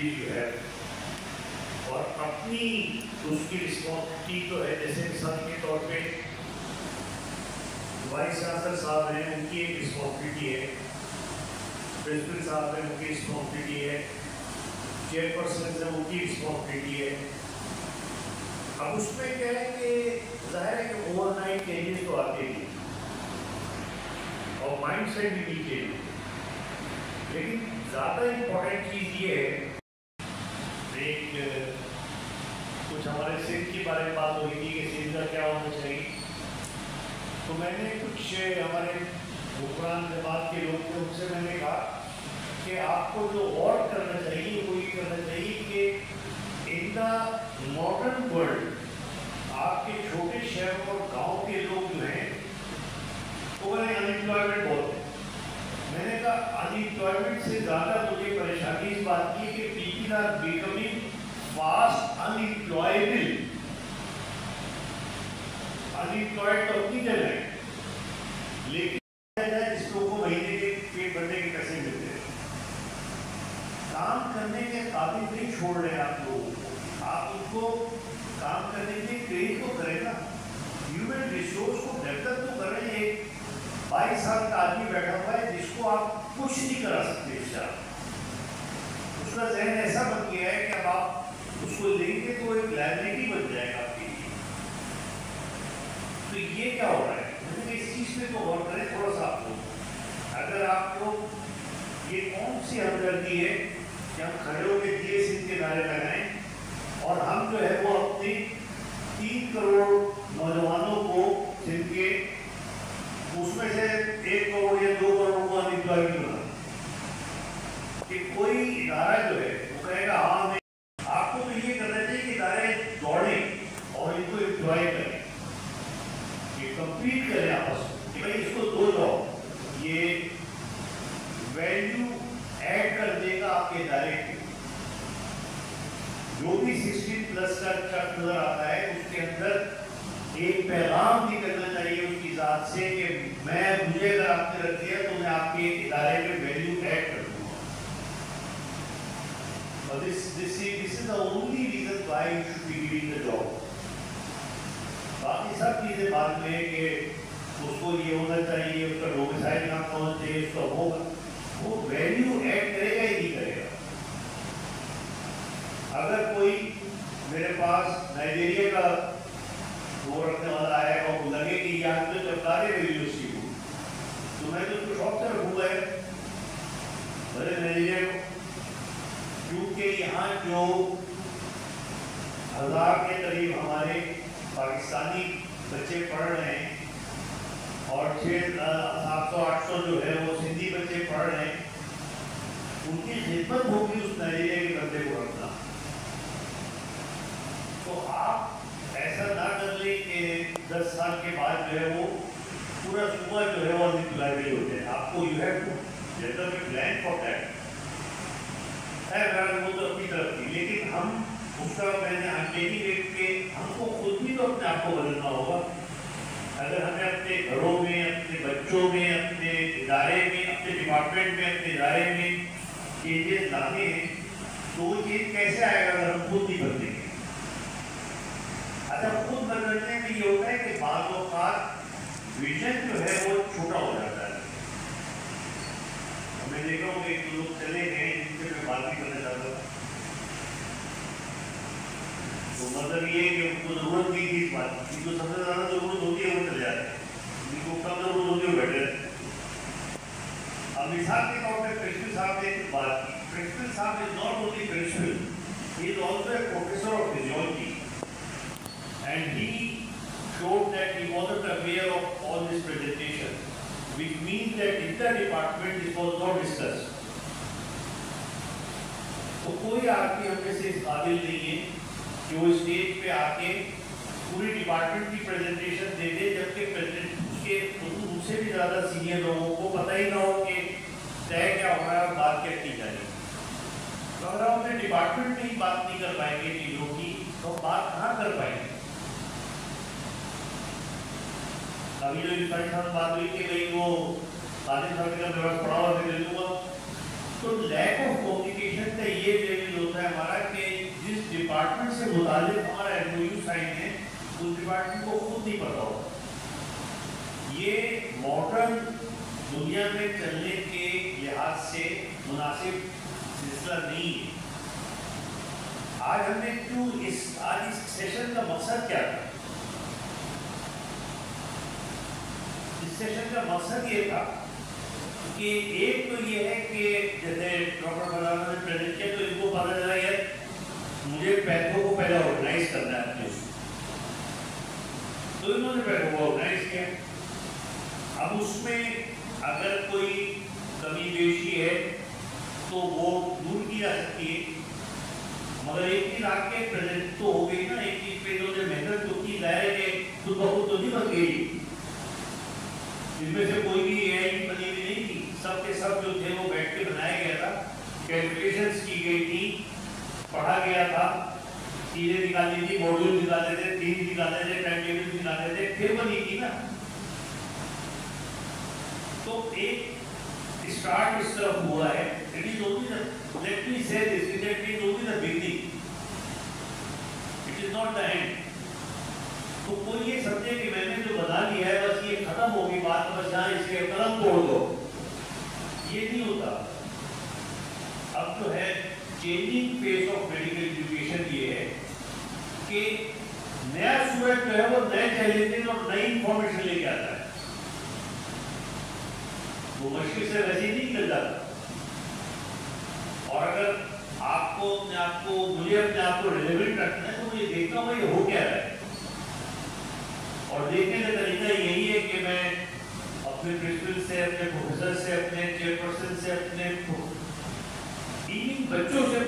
responsibility जो है और अपनी उसकी रिस्पॉन्सिबिलिटी तो है, जैसे मिसाल के तौर पे वाइस चांसलर साहब हैं, उनकी एक रिस्पॉन्सिबिलिटी है, प्रिंसिपल साहब हैं, उनकी रिस्पॉन्सिबिलिटी है, चेयरपर्सन है, उनकी रिस्पॉन्सिबिलिटी है। अब उसमें क्या है कि जाहिर है कि ओवरनाइट चेंजेस तो आते ही और माइंड सेट भी चेंज, लेकिन ज़्यादा इम्पोर्टेंट चीज़ ये है, एक कुछ हमारे सिंध के बारे में बात हो रही थी कि सिंध का क्या होना चाहिए, तो मैंने कुछ हमारे हुक्मरान जमात के लोग थे, उनसे मैंने कहा कि आपको जो और करना चाहिए वो ये करना चाहिए कि इन द मॉडर्न वर्ल्ड आपके छोटे शहर और गांव के लोग जो हैं वो अनएम्प्लॉयमेंट बहुत है। मैंने कहा अनएम्प्लॉयमेंट से ज़्यादा मुझे परेशानी इस बात की कि people are becoming fast unemployable. Unemployed तो अपनी जगह है, लेकिन जिस लोगों को महीने के पेट भरने के पैसे मिलते हैं, काम करने के काबिल नहीं छोड़ रहे आप लोग, आप उनको काम करने के लिए ट्रेन तो करें ना, ह्यूमन रिसोर्स को डेवलप तो करें। एक 22 साल का आदमी बैठा हुआ है जिसको आप कुछ नहीं करा सकते, उसका ज़हन ऐसा बन गया है कि अब आप उसको लेंगे तो एक लायबिलिटी बन जाएगा आपके लिए। तो ये क्या हो रहा है, मुझे इस चीज़ पे तो गौर करें थोड़ा सा आप लोग। अगर आपको ये कौन सी हमदर्दी है कि हम खड़े होकर दिए सिंध के नारे लगाएं और हम जो है वो अपने 3 करोड़ नौजवानों को सिंध के, उसमें से 1 करोड़ या 2 करोड़ को अनएम्प्लॉयमेंट बना कि कोई इदारा जो है वो कहेगा हाँ हमें, आपको तो ये करना चाहिए कि इदारे दौड़ें और इनको एम्प्लॉय करें, ये कंपीट करें आपस में कि भाई इसको दो जाओ, ये वैल्यू ऐड कर देगा आपके इदारे को। जो भी 16+ का चक नजर आता है उसके अंदर एक पैगाम निकलना चाहिए उसकी जात से कि मुझे अगर आपने रख दिया तो मैं आपके इदारे में वैल्यू ऐड कर दूंगा। और this is the only reason why you should be giving the job. बाकी सब चीजें बाद में कि उसको ये होना चाहिए, उसका डोमिसाइल कहाँ होना चाहिए, उसका वो वैल्यू ऐड करेगा ही नहीं करेगा। अगर कोई मेरे पास नाइजीरिया का वो रखने वाला आया और वो लगे कि ये आप तो चपकारे यूनिवर्सिटी को, तो मैं तो उसको शौक से रखूंगा भले नाइजीरिया को, क्योंकि यहाँ जो 1000 के करीब हमारे पाकिस्तानी बच्चे पढ़ रहे हैं और 700-800 जो है वो सिंधी बच्चे पढ़ रहे हैं, उनकी खिदमत होगी उस नाइजीरिया के बंदे को रखना। तो आप ऐसा ना कर ले कि 10 साल के बाद जो है वो पूरा सूबा जो है वो अनएम्प्लॉयबल हो जाए। आपको you have to develop a plan for that. है वो तो अपनी तरफ थी, लेकिन हम उसका मैंने अंग्रेजी रेट के हमको खुद भी तो अपने आप को बदलना होगा। अगर हमें अपने घरों में, अपने बच्चों में, अपने इदारे में, अपने डिपार्टमेंट में, अपने इदारे में चेंजेस लाने हैं तो वो चीज़ कैसे आएगा अगर हम खुद नहीं बदलेंगे। अच्छा, खुद बदलने में ये होता है कि बाज़ औक़ात विजन जो है वो छोटा हो जाता है। मैं देखा हूँ कि लोग चले गए जिनसे मैं बात नहीं करना चाहता था, तो मतलब ये है कि उनको जरूरत नहीं थी इस बात की, जिनको सबसे ज़्यादा जरूरत होती है वो चले जाते हैं, जिनको कम जरूरत होती है वो बैठे रहते हैं। अब मिसाल के तौर पर प्रिंसिपल साहब ने बात की, प्रिंसिपल साहब is not only principal, he is also a professor of physiology and he showed that he wasn't aware of all this presentation, which means that in the department it was not discussed. तो कोई आदमी हमें से इस काबिल नहीं है कि वो स्टेज पे आके पूरी डिपार्टमेंट की प्रेजेंटेशन दे दे, जबकि उसके उनसे भी ज़्यादा सीनियर लोगों को पता ही ना हो कि तय क्या हो रहा है और बात क्या की जाएगी। तो अगर हम अपने डिपार्टमेंट में ही बात नहीं कर पाएंगे चीज़ों की तो बात कहाँ कर पाएंगे। अभी जो इनफैक्ट हम बात हुई कि भाई वो आदित्य साहब का मेरा पढ़ा हुआ दे दूंगा, तो लैक ऑफ कम्युनिकेशन का ये लेवल होता متعلق ہمارا MOU سائن ہے اس ڈپارٹمنٹ کو خود نہیں پتا ہوگا. یہ ماڈرن دنیا میں چلنے کے لحاظ سے مناسب سلسلہ نہیں ہے. آج ہم نے کیوں آج اس سیشن کا مقصد کیا تھا؟ اس سیشن کا مقصد یہ تھا کہ ایک تو یہ ہے کہ جیسے ڈاکٹر فلانا نے پریزنٹ کیا تو ان کو پتا چلا ہے مجھے پیتھو کو پہلے آرگنائز کرنا ہے اپنے، تو انہوں نے پیتھو کو آرگنائز کیا. اب اس میں اگر کوئی کمی بیشی ہے تو وہ دور کی جا سکتی ہے، مگر ایک چیز آپ کے پریزنٹ تو ہو گئی نا، ایک چیز پہ جو محنت تو کی ظاہر ہے کہ خود بخود تو نہیں بن گئی. اس میں سے کوئی بھی اے آئی بنی ہوئی نہیں تھی، سب کے سب جو تھے وہ بیٹھ کے بنایا گیا تھا، کیلکولیشنز کی گئی تھی، پڑھا گیا تھا، چیزیں نکالنی تھی، ماڈیول نکالے تھے، تھیم نکالے تھے، ٹائم ٹیبل نکالے تھے، پھر بنی تھی نا. تو ایک اسٹارٹ اس طرف ہوا ہے. It is only the, let me say this, it is only the beginning. It is not the end. تو کوئی یہ سمجھے کہ میں نے جو بنا لیا ہے بس یہ ختم ہوگی بات، بس جہاں اس کے قلم توڑ دو، یہ نہیں ہوتا. اب جو ہے changing face of medical education یہ ہے کہ نیا اسٹوڈنٹ جو ہے وہ نئے چیلنجز اور نئی انفارمیشن لے کے آتا ہے. وہ مشکل سے ویسے ہی نہیں نکل جاتا. اور اگر آپ کو مجھے اپنے آپ کو ریلیونٹ رکھنا ہے تو مجھے دیکھتا ہوں یہ ہو کیا رہا ہے. اور دیکھنے کا طریقہ یہی ہے کہ میں اپنے پرنسپل سے، اپنے پروفیسر سے، اپنے چیئر پرسن سے، اپنے بچوں سے